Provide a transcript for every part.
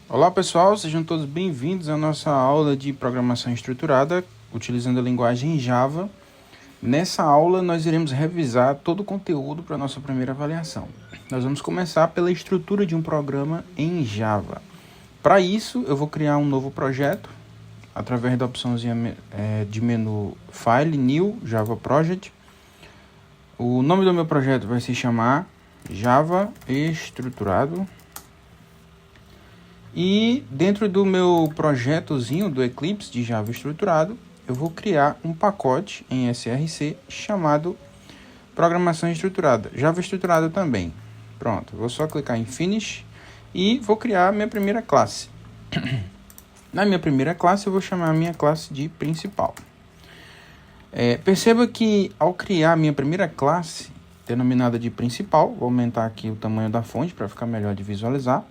Olá pessoal, sejam todos bem-vindos à nossa aula de programação estruturada utilizando a linguagem Java. Nessa aula nós iremos revisar todo o conteúdo para a nossa primeira avaliação. Nós vamos começar pela estrutura de um programa em Java. Para isso eu vou criar um novo projeto através da opçãozinha de menu File, New, Java Project. O nome do meu projeto vai se chamar Java Estruturado. E dentro do meu projetozinho do Eclipse de Java estruturado, eu vou criar um pacote em SRC chamado Programação Estruturada, Java estruturado também. Pronto, vou só clicar em Finish e vou criar a minha primeira classe. Na minha primeira classe, eu vou chamar a minha classe de principal. Perceba que ao criar a minha primeira classe, denominada de principal, vou aumentar aqui o tamanho da fonte para ficar melhor de visualizar.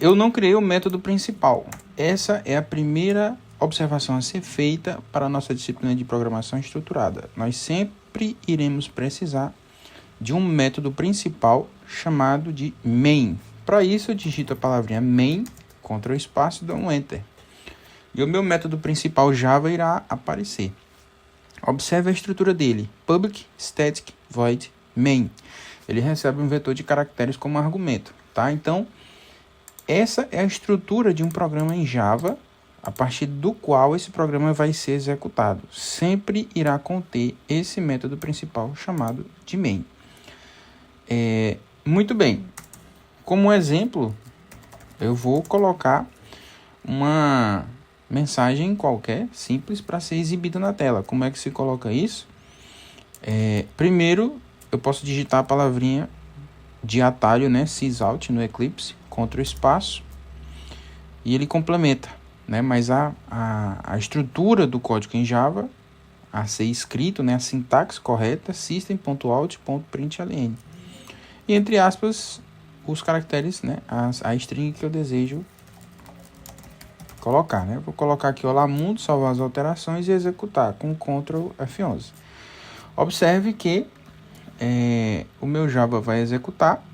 Eu não criei o método principal. Essa é a primeira observação a ser feita para a nossa disciplina de programação estruturada. Nós sempre iremos precisar de um método principal chamado de main. Para isso, eu digito a palavrinha main, Ctrl espaço e dou um Enter. E o meu método principal Java irá aparecer. Observe a estrutura dele. Public, static, void, main. Ele recebe um vetor de caracteres como argumento, tá? Então, essa é a estrutura de um programa em Java, a partir do qual esse programa vai ser executado. Sempre irá conter esse método principal chamado de main. Muito bem. Como exemplo, eu vou colocar uma mensagem qualquer, simples, para ser exibida na tela. Como é que se coloca isso? Primeiro, eu posso digitar a palavrinha de atalho, né, sysout no Eclipse, Ctrl espaço, e ele complementa, né? Mas a estrutura do código em Java a ser escrito, né, a sintaxe correta, system.out.println. E entre aspas, os caracteres, né, a string que eu desejo colocar, né? Vou colocar aqui olá mundo, salvar as alterações e executar com Ctrl F11. Observe que o meu Java vai executar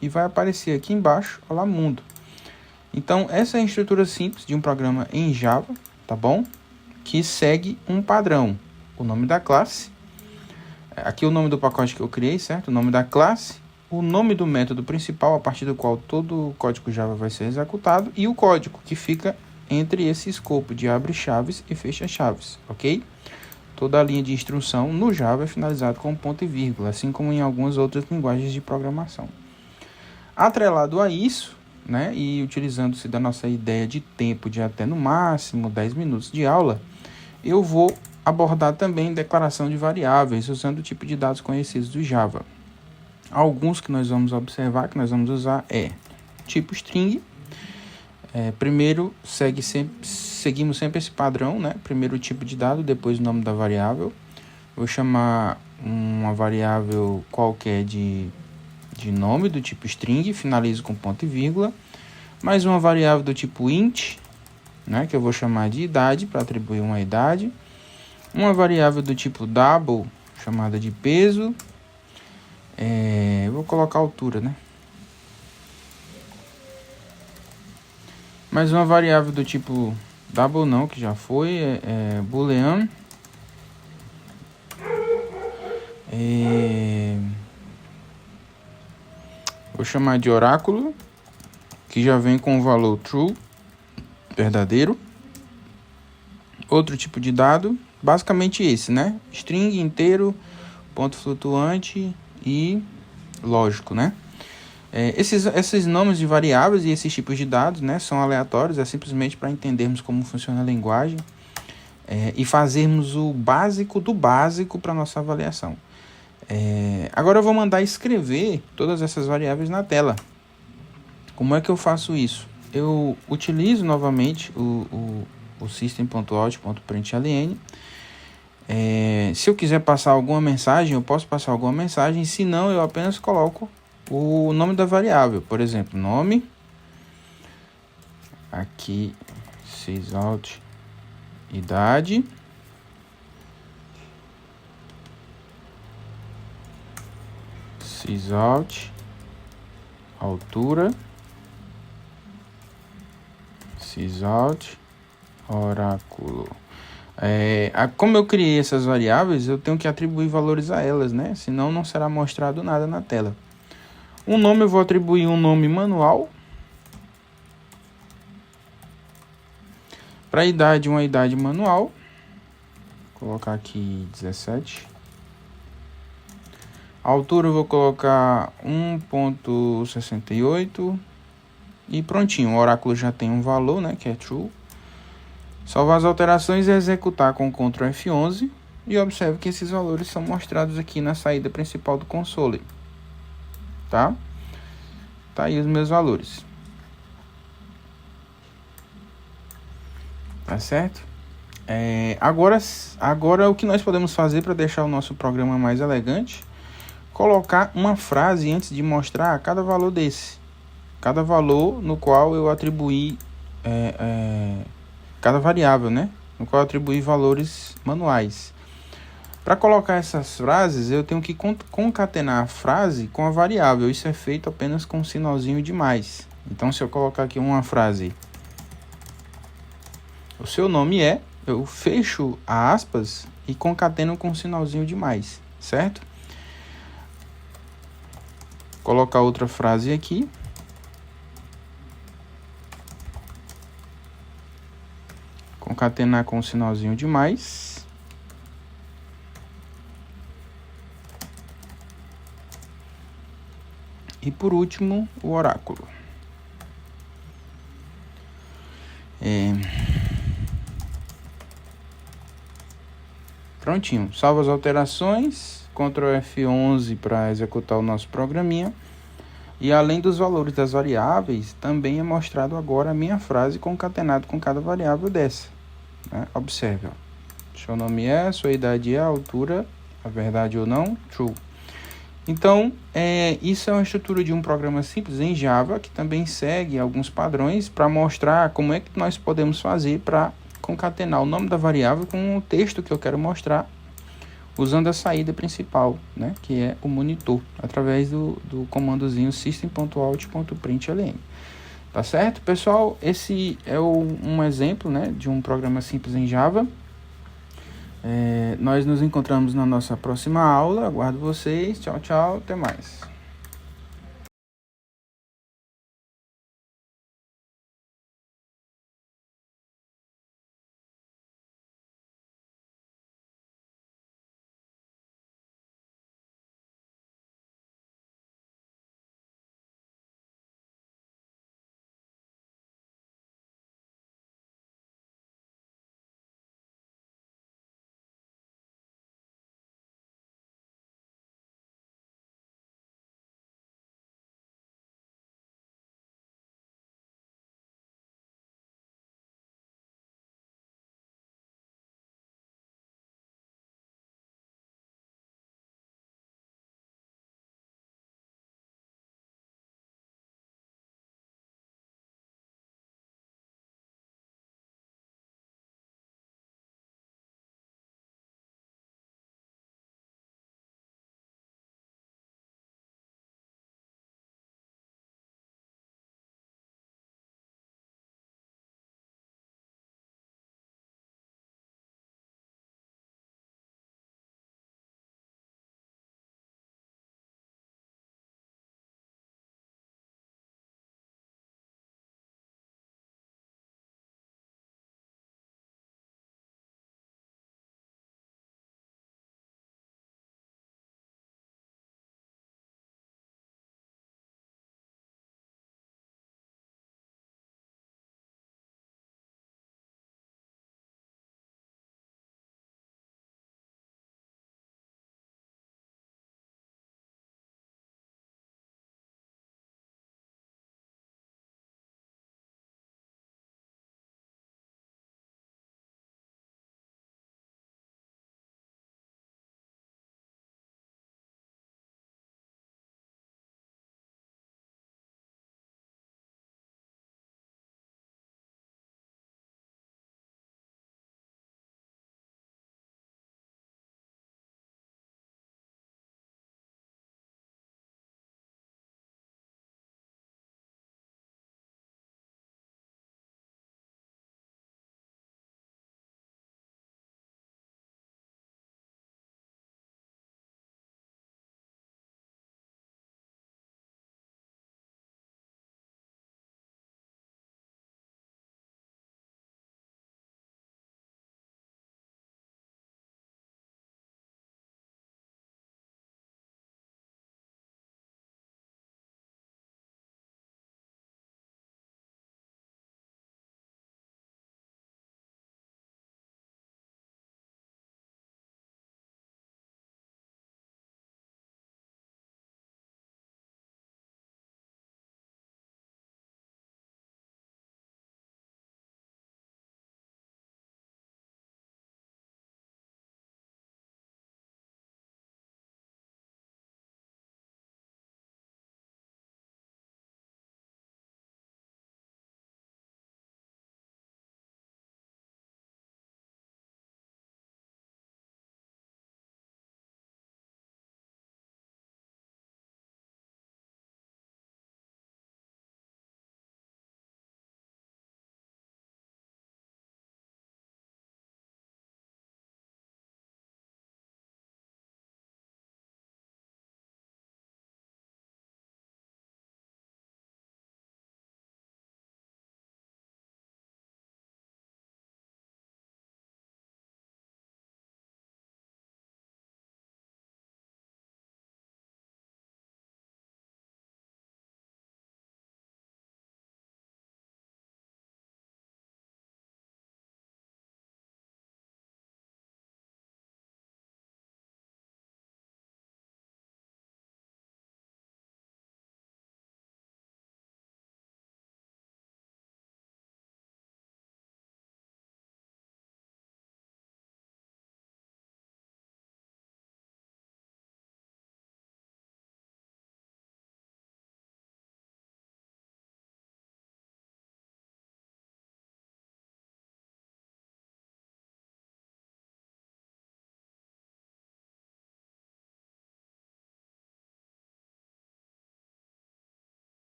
e vai aparecer aqui embaixo, olá mundo. Então, essa é a estrutura simples de um programa em Java, tá bom? Que segue um padrão. O nome da classe, aqui o nome do pacote que eu criei, certo? O nome da classe, o nome do método principal, a partir do qual todo o código Java vai ser executado, e o código que fica entre esse escopo de abre chaves e fecha chaves, ok? Toda a linha de instrução no Java é finalizada com ponto e vírgula, assim como em algumas outras linguagens de programação. Atrelado a isso, né, e utilizando-se da nossa ideia de tempo de até no máximo 10 minutos de aula, eu vou abordar também declaração de variáveis usando o tipo de dados conhecidos do Java. Alguns que nós vamos observar, que nós vamos usar tipo string. Primeiro, seguimos sempre esse padrão, né? Primeiro o tipo de dado, depois o nome da variável. Vou chamar uma variável qualquer de nome do tipo string, finalizo com ponto e vírgula. Mais uma variável do tipo int, né? Que eu vou chamar de idade, para atribuir uma idade. Uma variável do tipo double, chamada de peso. Vou colocar altura, né? Mais uma variável do tipo double não, que já foi, boolean. Vou chamar de oráculo, que já vem com o valor true, verdadeiro. Outro tipo de dado, basicamente esse, né? String, inteiro, ponto flutuante e lógico, né? Esses nomes de variáveis e esses tipos de dados, né, são aleatórios, é simplesmente para entendermos como funciona a linguagem e fazermos o básico do básico para a nossa avaliação. Agora eu vou mandar escrever todas essas variáveis na tela. Como é que eu faço isso? Eu utilizo novamente o system.out.println. Se eu quiser passar alguma mensagem, eu posso passar alguma mensagem. Se não, eu apenas coloco o nome da variável. Por exemplo, nome. Aqui, sysout, idade. Sysout, altura. sysout oráculo. Como eu criei essas variáveis, eu tenho que atribuir valores a elas, né? Senão não será mostrado nada na tela. Um nome eu vou atribuir um nome manual. Para a idade, uma idade manual. Vou colocar aqui 17. A altura eu vou colocar 1.68. E prontinho, o oráculo já tem um valor, né, que é true. Salvar as alterações e executar com Ctrl F11. E observe que esses valores são mostrados aqui na saída principal do console. Tá? Tá aí os meus valores. Tá certo? Agora o que nós podemos fazer para deixar o nosso programa mais elegante? Colocar uma frase antes de mostrar cada valor desse. Cada valor no qual eu atribuí... cada variável, né? No qual eu atribuí valores manuais. Para colocar essas frases, eu tenho que concatenar a frase com a variável. Isso é feito apenas com um sinalzinho de mais. Então, se eu colocar aqui uma frase... O seu nome eu fecho a aspas e concateno com um sinalzinho de mais, certo? Colocar outra frase aqui. Concatenar com um sinalzinho de mais. E por último, o oráculo. Prontinho, salvo as alterações, Ctrl F11 para executar o nosso programinha. E além dos valores das variáveis, também é mostrado agora a minha frase concatenado com cada variável dessa. Né? Observe, ó. Seu nome sua idade a altura, a verdade ou não, true. Então, isso é uma estrutura de um programa simples em Java, que também segue alguns padrões para mostrar como é que nós podemos fazer para concatenar o nome da variável com o texto que eu quero mostrar, usando a saída principal, né, que é o monitor, através do comandozinho system.out.println. Tá certo, pessoal? Esse é um exemplo, né, de um programa simples em Java. Nós nos encontramos na nossa próxima aula. Aguardo vocês. Tchau, tchau. Até mais.